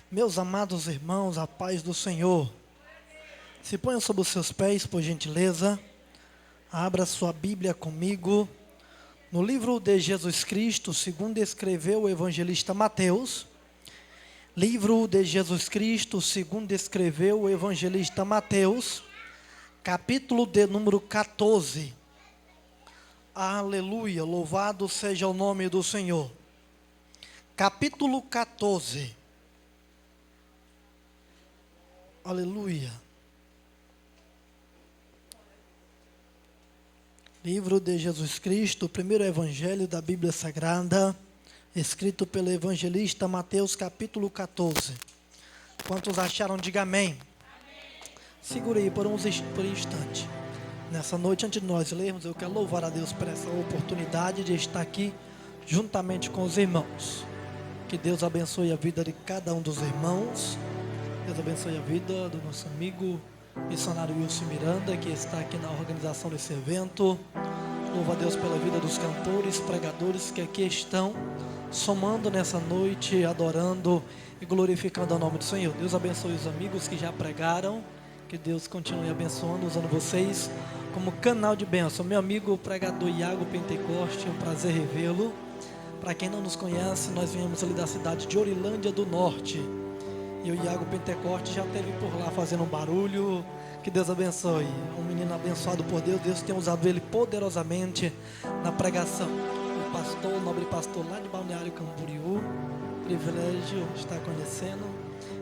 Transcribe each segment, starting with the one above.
Meus amados irmãos, a paz do Senhor. Se ponham sobre os seus pés, por gentileza. Abra sua Bíblia comigo. No livro de Jesus Cristo, segundo escreveu o evangelista Mateus. Livro de Jesus Cristo, segundo escreveu o evangelista Mateus. Capítulo de número 14. Aleluia, louvado seja o nome do Senhor. Capítulo 14. Aleluia. Livro de Jesus Cristo, primeiro evangelho da Bíblia Sagrada, escrito pelo evangelista Mateus, capítulo 14. Quantos acharam, diga amém. Amém. Segure aí por um instante. Nessa noite, antes de nós lermos, eu quero louvar a Deus por essa oportunidade de estar aqui juntamente com os irmãos. Que Deus abençoe a vida de cada um dos irmãos. Deus abençoe a vida do nosso amigo missionário Wilson Miranda, que está aqui na organização desse evento. Louva a Deus pela vida dos cantores, pregadores que aqui estão, somando nessa noite, adorando e glorificando o nome do Senhor. Deus abençoe os amigos que já pregaram. Que Deus continue abençoando, usando vocês como canal de bênção. Meu amigo pregador Iago Pentecoste, é um prazer revê-lo. Para quem não nos conhece, nós viemos ali da cidade de Orilândia do Norte. E o Iago Pentecoste já esteve por lá fazendo um barulho. Que Deus abençoe. Um menino abençoado por Deus. Deus tem usado ele poderosamente na pregação. O pastor, o nobre pastor lá de Balneário Camboriú. Privilégio de estar conhecendo.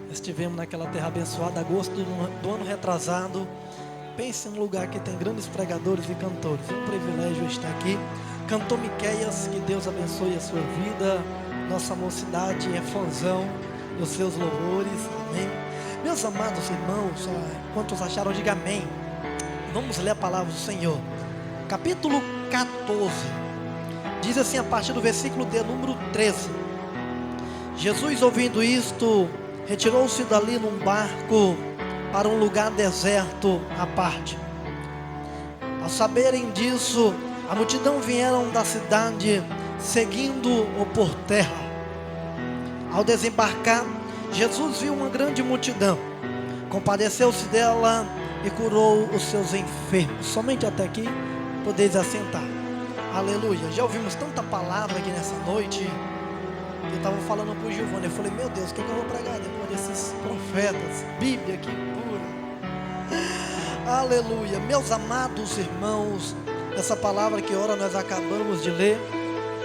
Estivemos naquela terra abençoada, agosto do ano retrasado. Pense em um lugar que tem grandes pregadores e cantores. É um privilégio estar aqui. Cantor Miqueias, que Deus abençoe a sua vida. Nossa mocidade é fãzão dos seus louvores, amém. Meus amados irmãos, quantos acharam, diga amém. Vamos ler a palavra do Senhor. Capítulo 14. Diz assim a partir do versículo de número 13. Jesus, ouvindo isto, retirou-se dali num barco para um lugar deserto à parte. Ao saberem disso, a multidão vieram da cidade, seguindo-o por terra. Ao desembarcar, Jesus viu uma grande multidão, compadeceu-se dela e curou os seus enfermos. Somente até aqui podeis assentar. Aleluia. Já ouvimos tanta palavra aqui nessa noite. Eu estava falando para o Giovanni, eu falei, meu Deus, o que eu vou pregar depois desses profetas? Bíblia que pura. Aleluia. Meus amados irmãos, essa palavra que ora nós acabamos de ler,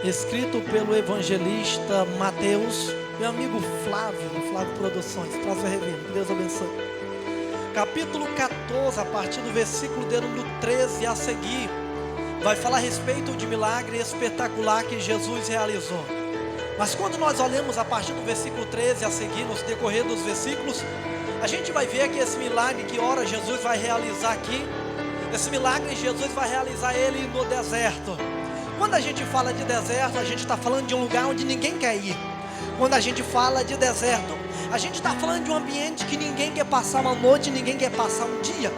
escrito pelo evangelista Mateus, meu amigo Flávio Produções, prazer revê-lo, que Deus abençoe. Capítulo 14, a partir do versículo de número 13 a seguir, vai falar a respeito de milagre espetacular que Jesus realizou. Mas quando nós olhamos a partir do versículo 13 a seguir, no decorrer dos versículos, a gente vai ver que esse milagre que ora Jesus vai realizar aqui, esse milagre Jesus vai realizar ele no deserto. Quando a gente fala de deserto, a gente está falando de um lugar onde ninguém quer ir. Quando a gente fala de deserto, a gente está falando de um ambiente que ninguém quer passar uma noite, ninguém quer passar um dia.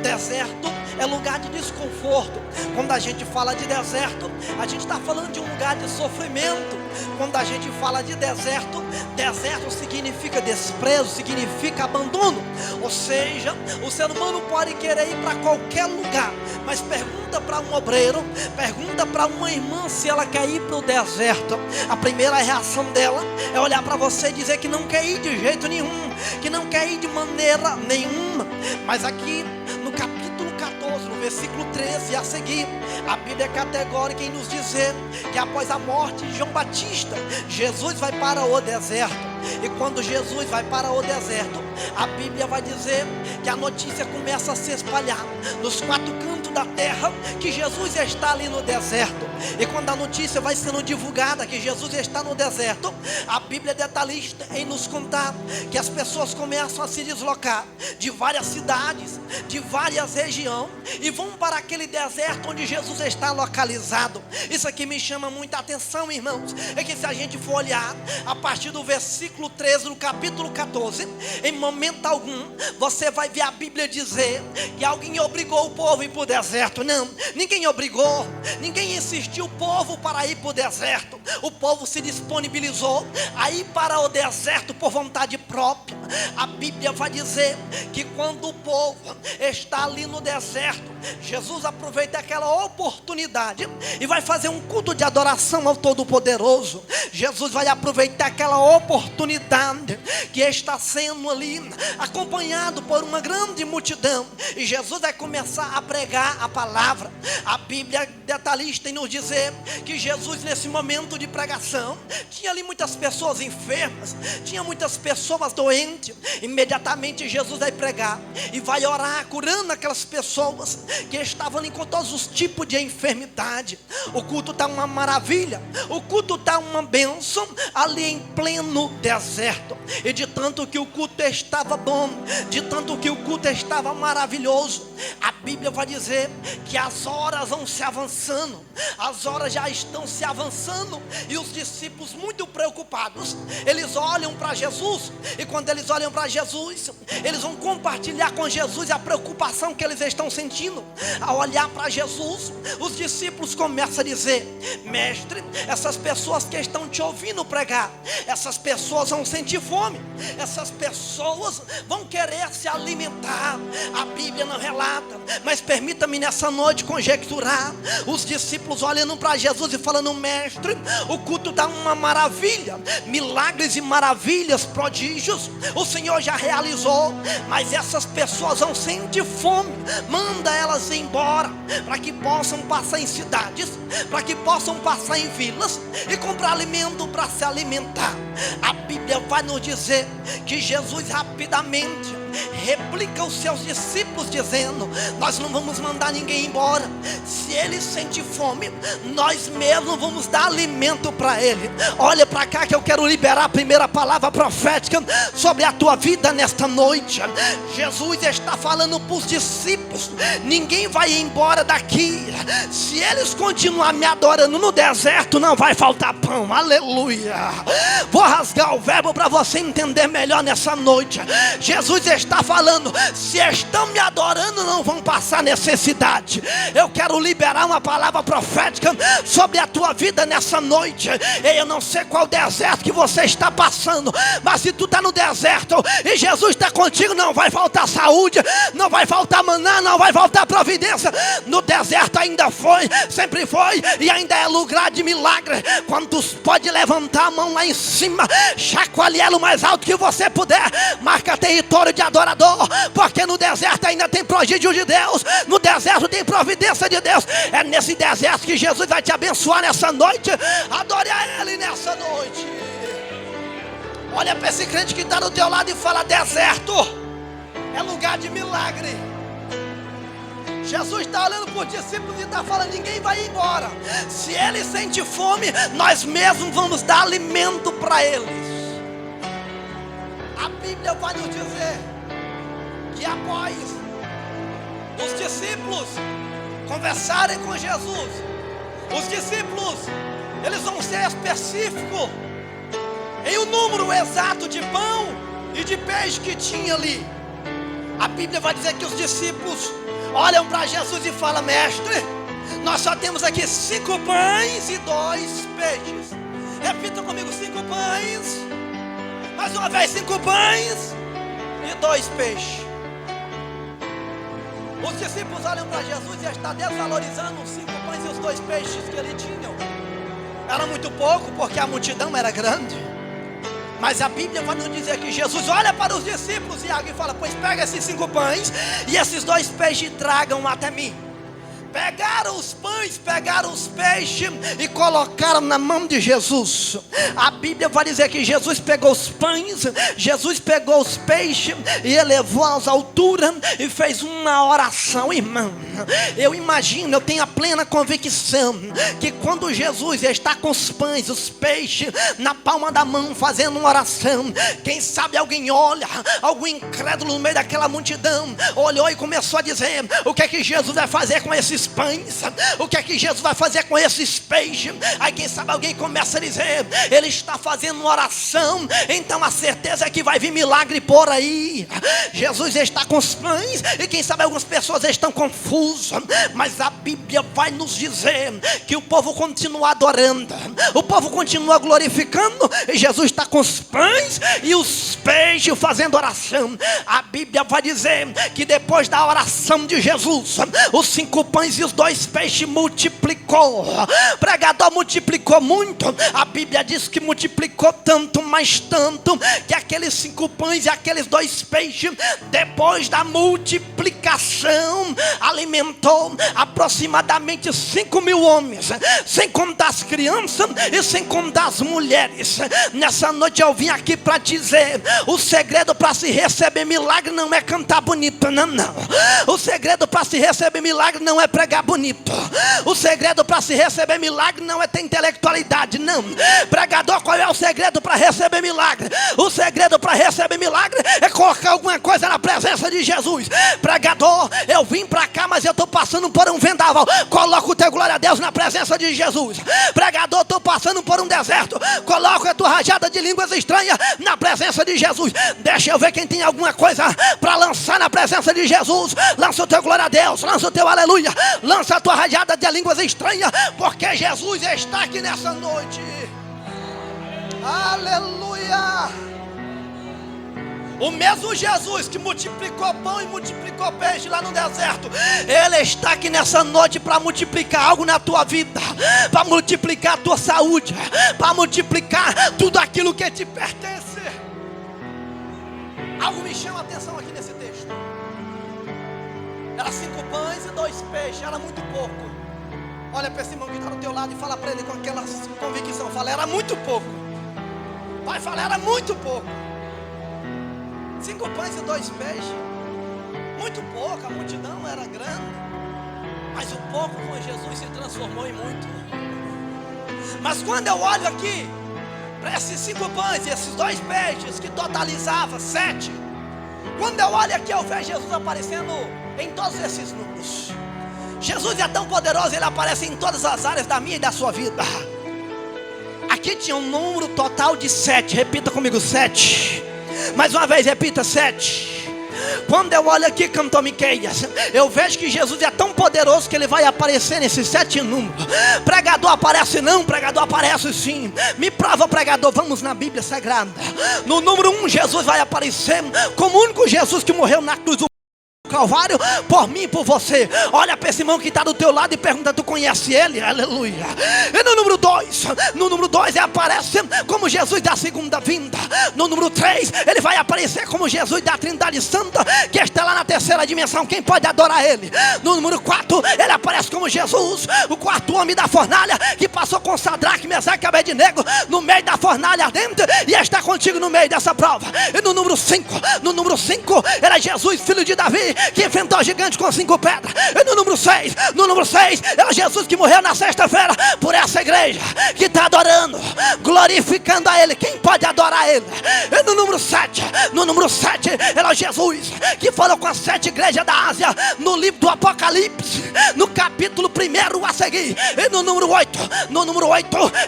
Deserto é lugar de desconforto. Quando a gente fala de deserto, a gente está falando de um lugar de sofrimento. Quando a gente fala de deserto, deserto significa desprezo, significa abandono. Ou seja, o ser humano pode querer ir para qualquer lugar, mas pergunta para um obreiro, pergunta para uma irmã se ela quer ir para o deserto. A primeira reação dela é olhar para você e dizer que não quer ir de jeito nenhum, que não quer ir de maneira nenhuma. Mas aqui no capítulo 14, no versículo 13 a seguir, a Bíblia é categórica em nos dizer que após a morte de João Batista, Jesus vai para o deserto. E quando Jesus vai para o deserto, a Bíblia vai dizer que a notícia começa a se espalhar nos quatro cantos da terra que Jesus está ali no deserto. E quando a notícia vai sendo divulgada que Jesus está no deserto, a Bíblia é detalhista em nos contar que as pessoas começam a se deslocar de várias cidades, de várias regiões, e vão para aquele deserto onde Jesus está localizado. Isso aqui me chama muita atenção, irmãos, é que se a gente for olhar a partir do versículo versículo 13 do capítulo 14, em momento algum você vai ver a Bíblia dizer que alguém obrigou o povo a ir para o deserto. Não, ninguém obrigou, ninguém insistiu o povo para ir para o deserto. O povo se disponibilizou a ir para o deserto por vontade própria. A Bíblia vai dizer que quando o povo está ali no deserto, Jesus aproveita aquela oportunidade e vai fazer um culto de adoração ao Todo-Poderoso. Jesus vai aproveitar aquela oportunidade que está sendo ali acompanhado por uma grande multidão, e Jesus vai começar a pregar a palavra. A Bíblia detalhista em nos dizer que Jesus, nesse momento de pregação, tinha ali muitas pessoas enfermas, tinha muitas pessoas doentes. Imediatamente Jesus vai pregar e vai orar, curando aquelas pessoas que estavam ali com todos os tipos de enfermidade. O culto está uma maravilha, o culto está uma bênção ali em pleno deserto. E de tanto que o culto estava bom, de tanto que o culto estava maravilhoso, a Bíblia vai dizer que as horas vão se avançando, as horas já estão se avançando, e os discípulos, muito preocupados, eles olham para Jesus, e quando eles olham para Jesus, eles vão compartilhar com Jesus a preocupação que eles estão sentindo. Ao olhar para Jesus, os discípulos começam a dizer: mestre, essas pessoas que estão te ouvindo pregar, essas pessoas vão sentir fome, essas pessoas vão querer se alimentar. A Bíblia não relata, mas permita-me nessa noite conjecturar. Os discípulos olhando para Jesus e falando: mestre, o culto dá uma maravilha, milagres e maravilhas, prodígios o Senhor já realizou, mas essas pessoas vão sentir fome. Manda elas embora, para que possam passar em cidades, para que possam passar em vilas e comprar alimento para se alimentar. A Bíblia vai nos dizer que Jesus rapidamente replica os seus discípulos dizendo: nós não vamos mandar ninguém embora. Se ele sente fome, nós mesmos vamos dar alimento para ele. Olha para cá que eu quero liberar a primeira palavra profética sobre a tua vida nesta noite. Jesus está falando para os discípulos: ninguém vai embora daqui. Se eles continuarem me adorando no deserto, não vai faltar pão. Aleluia. Vou rasgar o verbo para você entender melhor nessa noite. Jesus está falando: se estão me adorando, não vão passar necessidade. Eu quero liberar uma palavra profética sobre a tua vida nessa noite. Eu não sei qual deserto que você está passando, mas se tu está no deserto e Jesus está contigo, não vai faltar saúde, não vai faltar maná, não vai faltar providência. No deserto ainda foi, sempre foi e ainda é lugar de milagre. Quando tu pode levantar a mão lá em cima, chacoalhar o mais alto que você puder, marca território de adorador, porque no deserto ainda tem prodígio de Deus, no deserto tem providência de Deus. É nesse deserto que Jesus vai te abençoar nessa noite. Adore a Ele nessa noite. Olha para esse crente que está do teu lado e fala: deserto é lugar de milagre. Jesus está olhando para os discípulos e está falando: ninguém vai embora. Se ele sente fome, nós mesmos vamos dar alimento para eles. A Bíblia vai nos dizer que após os discípulos conversarem com Jesus, os discípulos, eles vão ser específicos em um número exato de pão e de peixe que tinha ali. A Bíblia vai dizer que os discípulos olham para Jesus e falam: mestre, nós só temos aqui 5 pães e 2 peixes. Repita comigo: 5 pães. Mais uma vez: 5 pães e 2 peixes. Os discípulos olham para Jesus e está desvalorizando os 5 pães e os 2 peixes que ele tinha. Era muito pouco porque a multidão era grande. Mas a Bíblia vai nos dizer que Jesus olha para os discípulos e fala: pois pega esses 5 pães e esses 2 peixes e tragam até mim. Pegaram os pães, pegaram os peixes e colocaram na mão de Jesus. A Bíblia vai dizer que Jesus pegou os pães, Jesus pegou os peixes e elevou às alturas e fez uma oração. Irmão, eu imagino, eu tenho a plena convicção que quando Jesus está com os pães, os peixes na palma da mão fazendo uma oração, quem sabe alguém olha, algum incrédulo no meio daquela multidão olhou e começou a dizer: o que é que Jesus vai fazer com esses esses pães? O que é que Jesus vai fazer com esses peixes? Aí quem sabe alguém começa a dizer: ele está fazendo uma oração, então a certeza é que vai vir milagre por aí. Jesus está com os pães, e quem sabe algumas pessoas estão confusas, mas a Bíblia vai nos dizer que o povo continua adorando, o povo continua glorificando, e Jesus está com os pães e os peixes fazendo oração. A Bíblia vai dizer que depois da oração de Jesus, os 5 pães e os 2 peixes multiplicou. O pregador multiplicou muito. A Bíblia diz que multiplicou tanto, mais tanto, que aqueles 5 pães e aqueles 2 peixes, depois da multiplicação, alimentou aproximadamente 5.000 homens, sem contar as crianças e sem contar as mulheres. Nessa noite eu vim aqui para dizer: o segredo para se receber milagre não é cantar bonito, não. O segredo para se receber milagre não é pregar bonito. O segredo para se receber milagre não é ter intelectualidade, não. Pregador, qual é o segredo para receber milagre? O segredo para receber milagre é colocar alguma coisa na presença de Jesus. Pregador, eu vim para cá, mas eu estou passando por um vendaval. Coloca o teu glória a Deus na presença de Jesus. Pregador, estou passando por um deserto. Coloca a tua rajada de línguas estranhas na presença de Jesus. Deixa eu ver quem tem alguma coisa para lançar na presença de Jesus. Lança o teu glória a Deus, lança o teu aleluia, lança a tua rajada de línguas estranhas, porque Jesus está aqui nessa noite. Aleluia. O mesmo Jesus que multiplicou pão e multiplicou peixe lá no deserto, ele está aqui nessa noite para multiplicar algo na tua vida, para multiplicar a tua saúde, para multiplicar tudo aquilo que te pertence. Algo me chama a atenção aqui nesse texto. Era 5 pães e 2 peixes, era muito pouco. Olha para esse irmão que está do teu lado e fala para ele com aquela convicção: fala, era muito pouco. Vai falar, era muito pouco. 5 pães e 2 peixes, muito pouco. A multidão era grande, mas o pouco com Jesus se transformou em muito. Mas quando eu olho aqui para esses 5 pães e esses 2 peixes, que totalizava 7, quando eu olho aqui eu vejo Jesus aparecendo em todos esses números. Jesus é tão poderoso, ele aparece em todas as áreas da minha e da sua vida. Aqui tinha um número total de 7, repita comigo: 7. Mais uma vez, repita: 7. Quando eu olho aqui, cantor Miqueias, eu vejo que Jesus é tão poderoso que ele vai aparecer nesses 7 números. Pregador, aparece não? Pregador, aparece sim. Me prova, pregador. Vamos na Bíblia Sagrada. No número 1, Jesus vai aparecer como o único Jesus que morreu na cruz do Calvário por mim e por você. Olha para esse irmão que está do teu lado e pergunta: tu conhece ele? Aleluia. E no número 2, ele aparece como Jesus da segunda vinda. No número 3, ele vai aparecer como Jesus da Trindade Santa, que está lá na terceira dimensão. Quem pode adorar ele? No número 4, ele aparece como Jesus, o 4º homem da fornalha, que passou com Sadraque, Mesaque e Abednego no meio da fornalha ardente, e está contigo no meio dessa prova. E no número 5, ele é Jesus, filho de Davi, que enfrentou o gigante com 5 pedras. E no número 6, é Jesus que morreu na sexta-feira por essa igreja que está adorando, glorificando a ele. Quem pode adorar ele? E no número 7, é Jesus que falou com as 7 igrejas da Ásia no livro do Apocalipse, no capítulo 1 a seguir. E no número 8,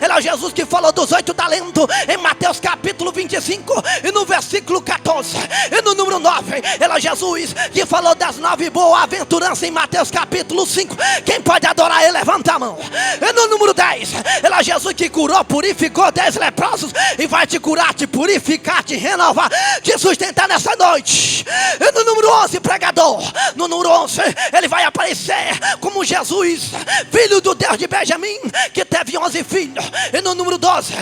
é Jesus que falou dos 8 talentos em Mateus capítulo 25 e no versículo 14. E no número 9, é Jesus que falou das 9 boas-aventuranças em Mateus capítulo 5. Quem pode adorar ele, levanta a mão. E no número 10, ele é Jesus que curou, purificou 10 leprosos e vai te curar, te purificar, te renovar, te sustentar nessa noite. E no número 11, pregador, no número 11, ele vai aparecer como Jesus, filho do Deus de Benjamim, que teve 11 filhos. E no número 12,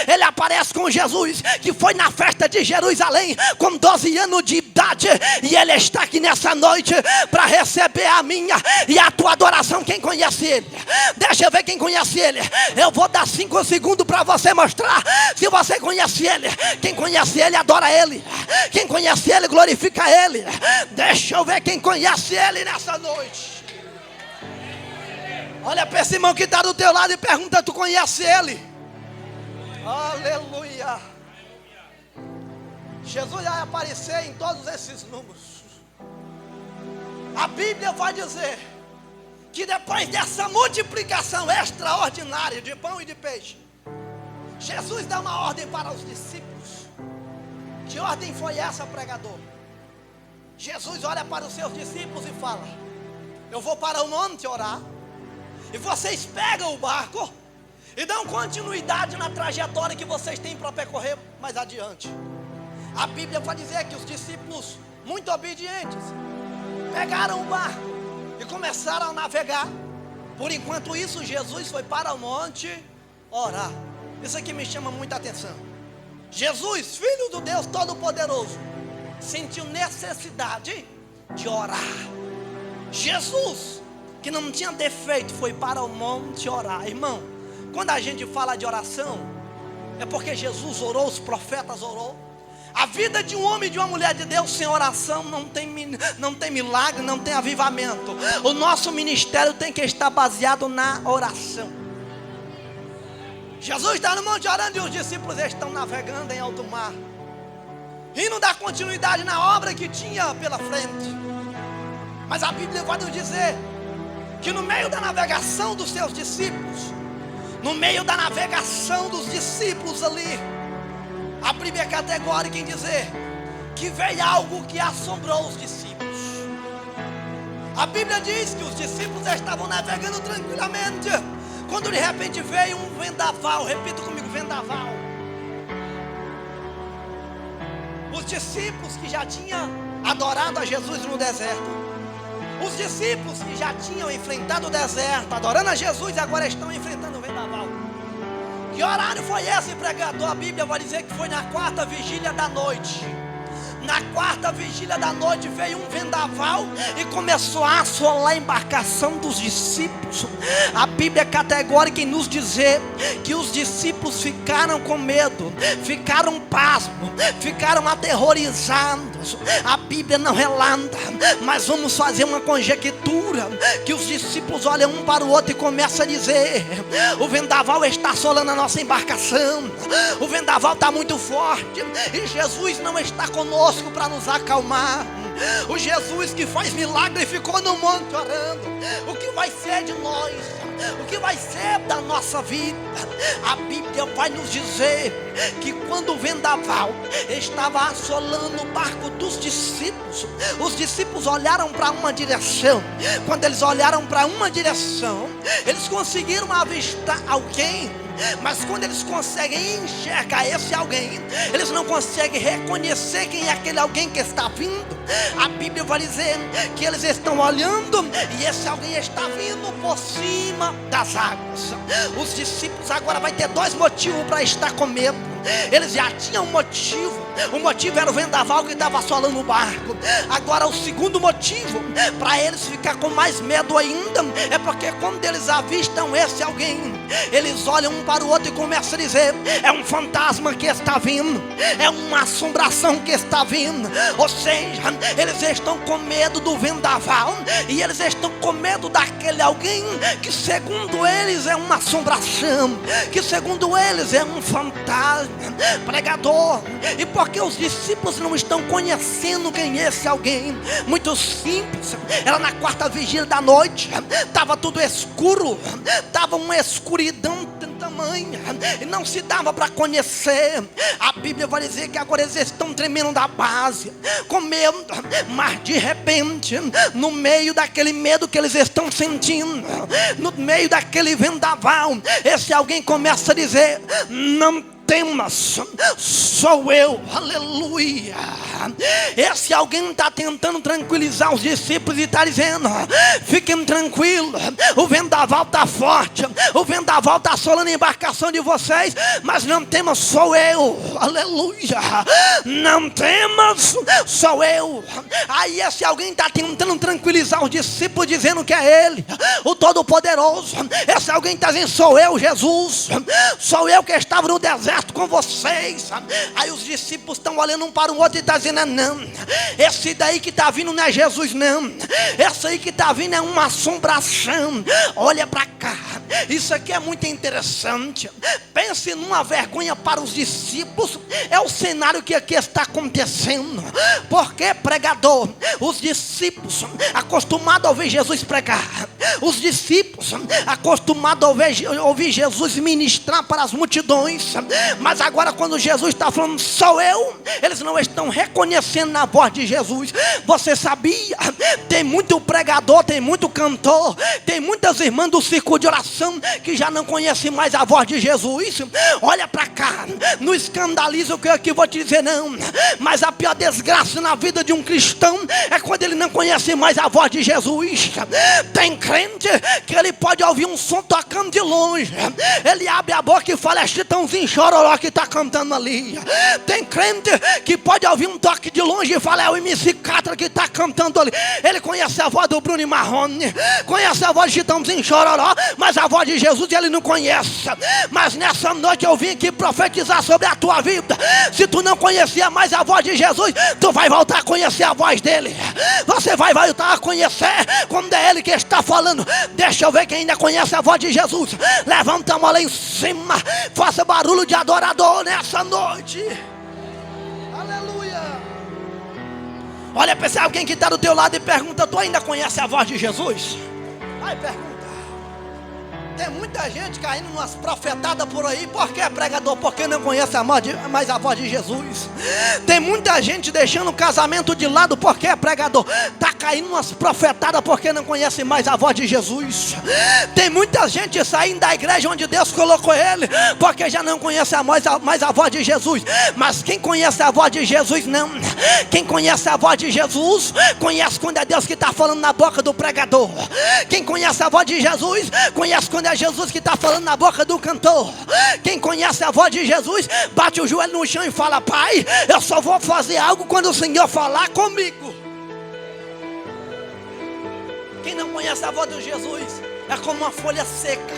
ele aparece com Jesus, que foi na festa de Jerusalém com 12 anos de idade, e ele está aqui nessa noite para receber a minha e a tua adoração. Quem conhece ele? Deixa eu ver quem conhece ele. Eu vou dar 5 segundos para você mostrar se você conhece ele. Quem conhece ele, adora ele. Quem conhece ele, glorifica ele. Deixa eu ver quem conhece ele nessa noite. Olha para esse irmão que está do teu lado e pergunta: tu conhece ele? Aleluia. Jesus vai aparecer em todos esses números. A Bíblia vai dizer que depois dessa multiplicação extraordinária de pão e de peixe, Jesus dá uma ordem para os discípulos. Que ordem foi essa, pregador? Jesus olha para os seus discípulos e fala: eu vou para o monte orar, e vocês pegam o barco e dão continuidade na trajetória que vocês têm para percorrer mais adiante. A Bíblia vai dizer que os discípulos, muito obedientes, pegaram o barco e começaram a navegar. Por enquanto isso, Jesus foi para o monte orar. Isso aqui me chama muita atenção. Jesus, Filho do Deus Todo-Poderoso, sentiu necessidade de orar. Jesus, que não tinha defeito, foi para o monte orar. Irmão, quando a gente fala de oração, é porque Jesus orou, os profetas orou. A vida de um homem e de uma mulher de Deus sem oração não tem milagre, não tem avivamento. O nosso ministério tem que estar baseado na oração. Jesus está no monte orando e os discípulos estão navegando em alto mar, indo dar continuidade na obra que tinha pela frente. Mas a Bíblia vai nos dizer que no meio da navegação dos seus discípulos, no meio da navegação dos discípulos ali, a Bíblia é categórica em dizer que veio algo que assombrou os discípulos. A Bíblia diz que os discípulos estavam navegando tranquilamente, quando de repente veio um vendaval. Repita comigo: vendaval. Os discípulos que já tinham adorado a Jesus no deserto, os discípulos que já tinham enfrentado o deserto, adorando a Jesus, agora estão enfrentando o vendaval. Que horário foi esse, pregador? A Bíblia vai dizer que foi na quarta vigília da noite. Na quarta vigília da noite veio um vendaval e começou a assolar a embarcação dos discípulos. A Bíblia é categórica em nos dizer que os discípulos ficaram com medo, ficaram pasmos, ficaram aterrorizados. A Bíblia não relata, mas vamos fazer uma conjectura, que os discípulos olham um para o outro e começam a dizer: o vendaval está assolando a nossa embarcação, o vendaval está muito forte e Jesus não está conosco para nos acalmar. O Jesus que faz milagre ficou no monte orando. O que vai ser de nós? O que vai ser da nossa vida? A Bíblia vai nos dizer que quando o vendaval estava assolando o barco dos discípulos, os discípulos olharam para uma direção. Quando eles olharam para uma direção, eles conseguiram avistar alguém. Mas quando eles conseguem enxergar esse alguém, eles não conseguem reconhecer quem é aquele alguém que está vindo. A Bíblia vai dizer que eles estão olhando e esse alguém está vindo por cima das águas. Os discípulos agora vai ter dois motivos para estar com medo. Eles já tinham um motivo. O motivo era o vendaval que estava assolando o barco. Agora o segundo motivo para eles ficar com mais medo ainda é porque quando eles avistam esse alguém, eles olham um para o outro e começam a dizer: é um fantasma que está vindo, é uma assombração que está vindo. Ou seja, eles estão com medo do vendaval e eles estão com medo daquele alguém que segundo eles é uma assombração, que segundo eles é um fantasma. Pregador, e porque os discípulos não estão conhecendo quem é esse alguém? Muito simples. Era na quarta vigília da noite, estava tudo escuro, estava uma escuridão tamanha e não se dava para conhecer. A Bíblia vai dizer que agora eles estão tremendo da base, com medo, mas de repente, no meio daquele medo que eles estão sentindo, no meio daquele vendaval, esse alguém começa a dizer: não temas, sou eu. Aleluia. Esse alguém está tentando tranquilizar os discípulos e está dizendo: fiquem tranquilos, o vendaval está forte, o vendaval está assolando a embarcação de vocês, mas não temas, sou eu. Aleluia. Não temas, sou eu. Aí esse alguém está tentando tranquilizar os discípulos, dizendo que é ele, o Todo-Poderoso. Esse alguém está dizendo: sou eu, Jesus, sou eu que estava no deserto com vocês. Aí os discípulos estão olhando um para o outro e estão dizendo: não, esse daí que está vindo não é Jesus não, esse aí que está vindo é uma assombração. Olha para cá, Isso aqui é muito interessante. Pense numa vergonha para os discípulos. É o cenário que aqui está acontecendo. Porque, pregador, os discípulos acostumados a ouvir Jesus pregar, os discípulos acostumados a ouvir Jesus ministrar para as multidões, mas agora quando Jesus está falando sou eu, eles não estão reconhecendo na voz de Jesus. Você sabia? Tem muito pregador, tem muito cantor, tem muitas irmãs do círculo de oração que já não conhecem mais a voz de Jesus. Olha para cá, não escandaliza o que eu aqui vou te dizer não, mas a pior desgraça na vida de um cristão é quando ele não conhece mais a voz de Jesus. Tem crente que ele pode ouvir um som tocando de longe, ele abre a boca e fala: é Chitãozinho Chororó que está cantando ali. Tem crente que pode ouvir um toque de longe e fala: é o MC Catra que está cantando ali. Ele conhece a voz do Bruno e Marrone, conhece a voz de Chitãozinho Chororó, mas a voz de Jesus ele não conhece. Mas nessa noite eu vim aqui profetizar sobre a tua vida. Se tu não conhecia mais a voz de Jesus, tu vai voltar a conhecer a voz dele. Você vai voltar a conhecer quando é ele que está falando. Deixa eu ver quem ainda conhece a voz de Jesus. Levanta a mão lá em cima, faça barulho de adorador nessa noite. Aleluia. Olha para alguém que está do teu lado e pergunta: tu ainda conhece a voz de Jesus? Vai, pergunta. Tem muita gente caindo umas profetadas por aí. Por que, pregador? Porque não conhece mais a voz de Jesus. Tem muita gente deixando o casamento de lado. Por que, pregador? Está caindo umas profetadas porque não conhece mais a voz de Jesus. Tem muita gente saindo da igreja onde Deus colocou ele porque já não conhece mais a voz de Jesus. Mas quem conhece a voz de Jesus não. Quem conhece a voz de Jesus conhece quando é Deus que está falando na boca do pregador. Quem conhece a voz de Jesus conhece quando é Jesus que está falando na boca do cantor. Quem conhece a voz de Jesus bate o joelho no chão e fala: Pai, eu só vou fazer algo quando o Senhor falar comigo. Quem não conhece a voz de Jesus é como uma folha seca.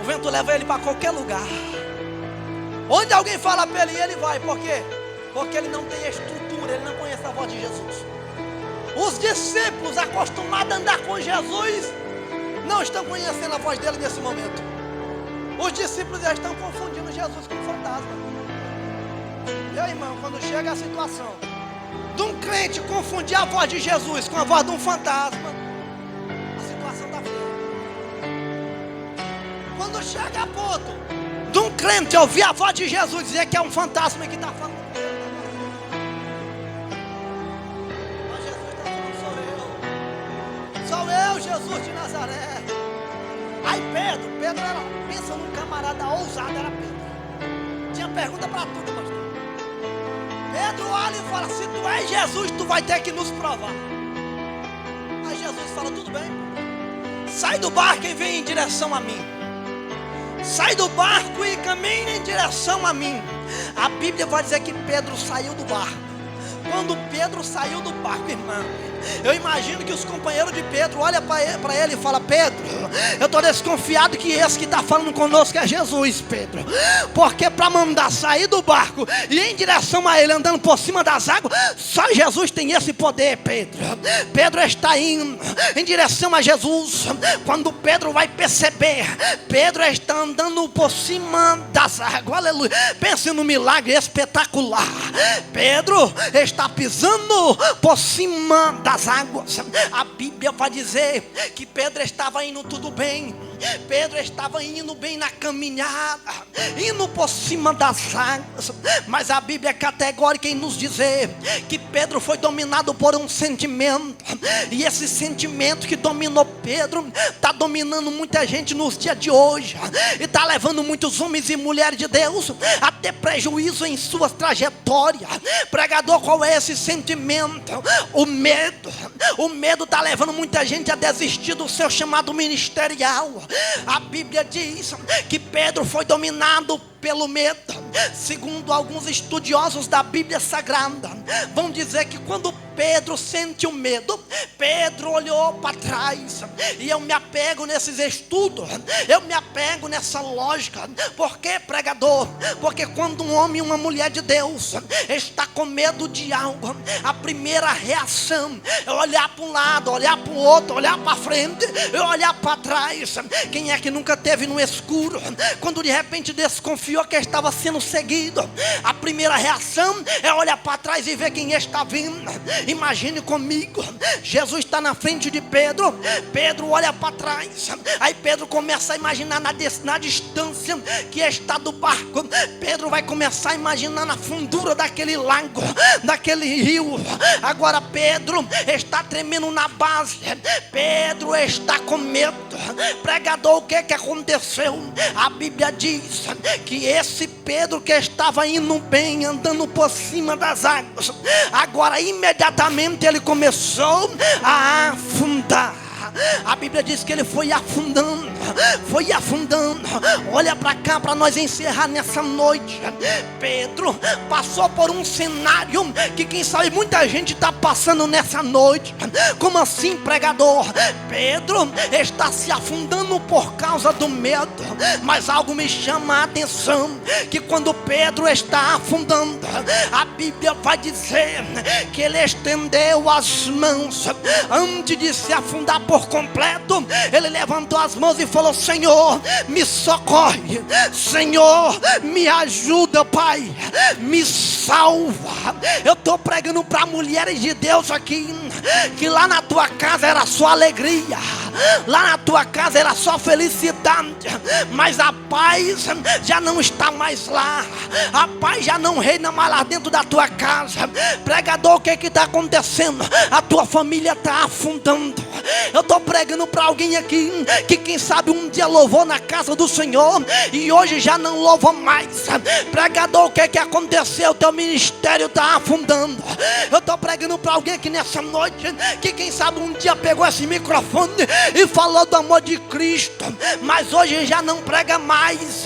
O vento leva ele para qualquer lugar. Onde alguém fala para ele, ele vai. Por quê? Porque ele não tem estrutura, ele não conhece a voz de Jesus. Os discípulos acostumados a andar com Jesus não estão conhecendo a voz dele nesse momento. Os discípulos já estão confundindo Jesus com um fantasma. Meu irmão, quando chega a situação de um crente confundir a voz de Jesus com a voz de um fantasma, a situação está feia. Quando chega a ponto de um crente ouvir a voz de Jesus dizer que é um fantasma que está falando com ele, mas Jesus está falando: sou eu, Jesus de Nazaré. Aí Pedro era, pensa num camarada ousado, era Pedro. Tinha pergunta para tudo, pastor. Pedro olha e fala: se tu és Jesus, tu vai ter que nos provar. Aí Jesus fala: tudo bem, sai do barco e vem em direção a mim. Sai do barco e caminha em direção a mim. A Bíblia vai dizer que Pedro saiu do barco. Quando Pedro saiu do barco, irmão, eu imagino que os companheiros de Pedro olham para ele e falam: Pedro, eu estou desconfiado que esse que está falando conosco é Jesus, Pedro. Porque para mandar sair do barco e ir em direção a ele andando por cima das águas, só Jesus tem esse poder, Pedro. Pedro está indo em direção a Jesus. Quando Pedro vai perceber, Pedro está andando por cima das águas. Aleluia. Pense no milagre espetacular. Pedro está pisando por cima das águas. A Bíblia vai dizer que Pedro estava indo tudo bem. Pedro estava indo bem na caminhada, indo por cima das águas. Mas a Bíblia é categórica em nos dizer que Pedro foi dominado por um sentimento. E esse sentimento que dominou Pedro está dominando muita gente nos dias de hoje. E está levando muitos homens e mulheres de Deus a ter prejuízo em suas trajetórias. Pregador, qual é esse sentimento? O medo. O medo está levando muita gente a desistir do seu chamado ministerial. A Bíblia diz que Pedro foi dominado pelo medo. Segundo alguns estudiosos da Bíblia Sagrada, vão dizer que quando Pedro sentiu medo, Pedro olhou para trás. E eu me apego nesses estudos, eu me apego nessa lógica. Por que, pregador? Porque quando um homem e uma mulher de Deus está com medo de algo, a primeira reação é olhar para um lado, olhar para o outro, olhar para frente e olhar para trás. Quem é que nunca teve no escuro, quando de repente desconfiou que estava sendo seguido? A primeira reação é olhar para trás e ver quem está vindo. Imagine comigo, Jesus está na frente de Pedro, Pedro olha para trás, aí Pedro começa a imaginar na distância que está do barco. Pedro vai começar a imaginar na fundura daquele lago, daquele rio. Agora Pedro está tremendo na base, Pedro está com medo. Pregador, o que aconteceu? A Bíblia diz que esse Pedro que estava indo bem, andando por cima das águas, agora imediatamente ele começou a afundar. A Bíblia diz que ele foi afundando. Olha para cá para nós encerrar nessa noite. Pedro passou por um cenário que quem sabe muita gente está passando nessa noite. Como assim, pregador? Pedro está se afundando por causa do medo. Mas algo me chama a atenção, que quando Pedro está afundando, a Bíblia vai dizer que ele estendeu as mãos. Antes de se afundar por completo, ele levantou as mãos e falou: Senhor, me socorre, Senhor, me ajuda, Pai, me salva. Eu estou pregando para mulheres de Deus aqui, que lá na tua casa era só alegria, lá na tua casa era só felicidade, mas a paz já não está mais lá, a paz já não reina mais lá dentro da tua casa. Pregador, o que está acontecendo? A tua família está afundando. Eu estou pregando para alguém aqui que quem sabe um dia louvou na casa do Senhor e hoje já não louva mais. Pregador, o que aconteceu? Teu ministério está afundando. Eu estou pregando para alguém aqui nessa noite que quem sabe um dia pegou esse microfone e falou do amor de Cristo, mas hoje já não prega mais,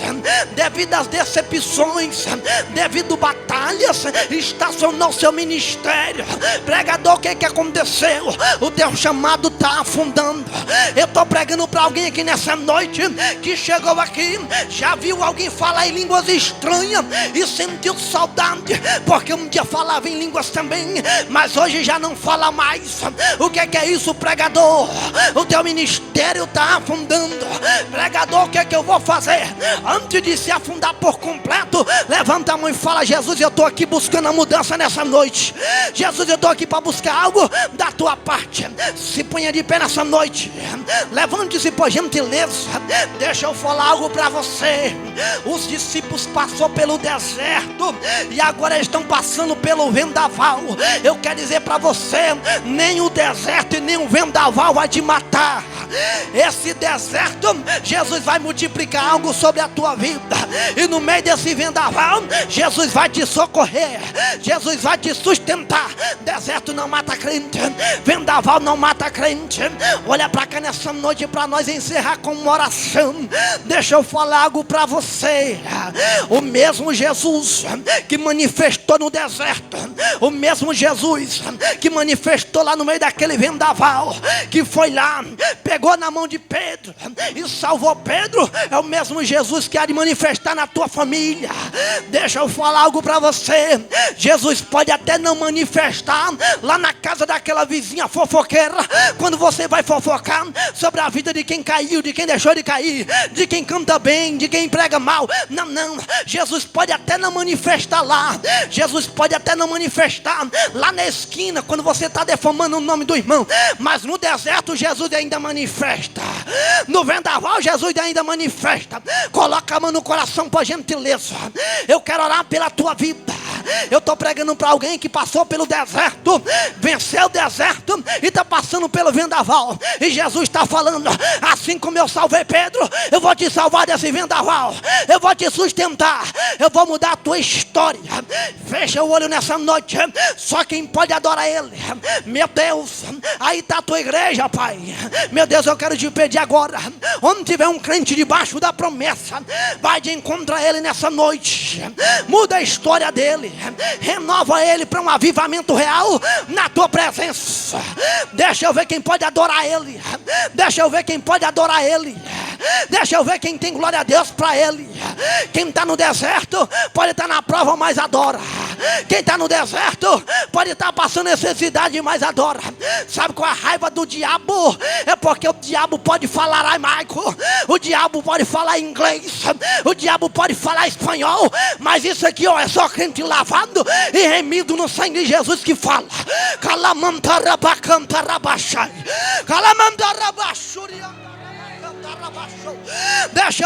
devido às decepções, devido a batalhas, estacionou seu ministério. Pregador, o que aconteceu? O teu chamado está afundando. Eu estou pregando para alguém aqui nessa noite que chegou aqui, já viu alguém falar em línguas estranhas e sentiu saudade, porque um dia falava em línguas também, mas hoje já não fala mais. O que é isso, pregador? O teu ministério está afundando. Pregador, o que eu vou fazer? Antes de se afundar por completo, levanta a mão e fala: Jesus, eu estou aqui buscando a mudança nessa noite. Jesus, eu estou aqui para buscar algo da tua parte. Se ponha de pé nessa noite, levante-se por gentileza. Deixa eu falar algo para você. Os discípulos passaram pelo deserto e agora estão passando pelo vendaval. Eu quero dizer para você, nem o deserto e nem o vendaval vai te matar. Esse deserto, Jesus vai multiplicar algo sobre a tua vida, e no meio desse vendaval, Jesus vai te socorrer, Jesus vai te sustentar. Deserto não mata crente, vendaval não mata crente. Olha para cá nessa noite para nós encerrar com uma oração. Deixa eu falar algo para você. O mesmo Jesus que manifestou no deserto, o mesmo Jesus que manifestou lá no meio daquele vendaval, que foi lá, pegou na mão de Pedro e salvou Pedro, é o mesmo Jesus que há de manifestar na tua família. Deixa eu falar algo para você. Jesus pode até não manifestar lá na casa daquela vizinha fofoqueira, quando você vai fofocar sobre a vida de quem caiu, de quem deixou de cair, de quem canta bem, de quem prega mal. Não, Jesus pode até não manifestar lá, Jesus pode até não manifestar lá na esquina, quando você está defamando o nome do irmão, mas no deserto Jesus ainda manifesta, no vendaval Jesus ainda manifesta. Coloca a mão no coração por gentileza. Eu quero orar pela tua vida. Eu estou pregando para alguém que passou pelo deserto, venceu o deserto e está passando pelo vendaval. E Jesus está falando: assim como eu salvei Pedro, eu vou te salvar desse vendaval. Eu vou te sustentar. Eu vou mudar a tua história. Fecha o olho nessa noite. Só quem pode adorar Ele. Meu Deus, aí está a tua igreja, Pai. Meu Deus, eu quero te pedir agora, onde tiver um crente debaixo da promessa, vai de encontro a Ele nessa noite. Muda a história dele. Renova ele para um avivamento real na tua presença. Deixa eu ver quem pode adorar Ele. Deixa eu ver quem pode adorar Ele. Deixa eu ver quem tem glória a Deus para Ele. Quem está no deserto pode estar na prova, mas adora. Quem está no deserto pode estar passando necessidade, mas adora. Sabe qual é a raiva do diabo? É porque o diabo pode falar aramaico, o diabo pode falar inglês, o diabo pode falar espanhol, mas isso aqui, ó, é só crente lavado e remido no sangue de Jesus que fala. Calamantarabacantarabachai, calamantarabachuria. Deixa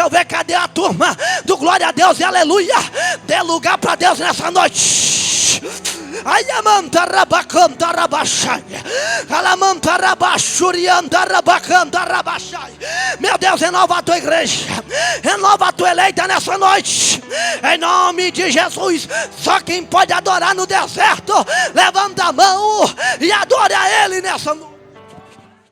eu ver cadê a turma do glória a Deus e aleluia. Dê lugar para Deus nessa noite. Meu Deus, renova a tua igreja, renova a tua eleita nessa noite, em nome de Jesus. Só quem pode adorar no deserto, levanta a mão e adore a Ele nessa noite.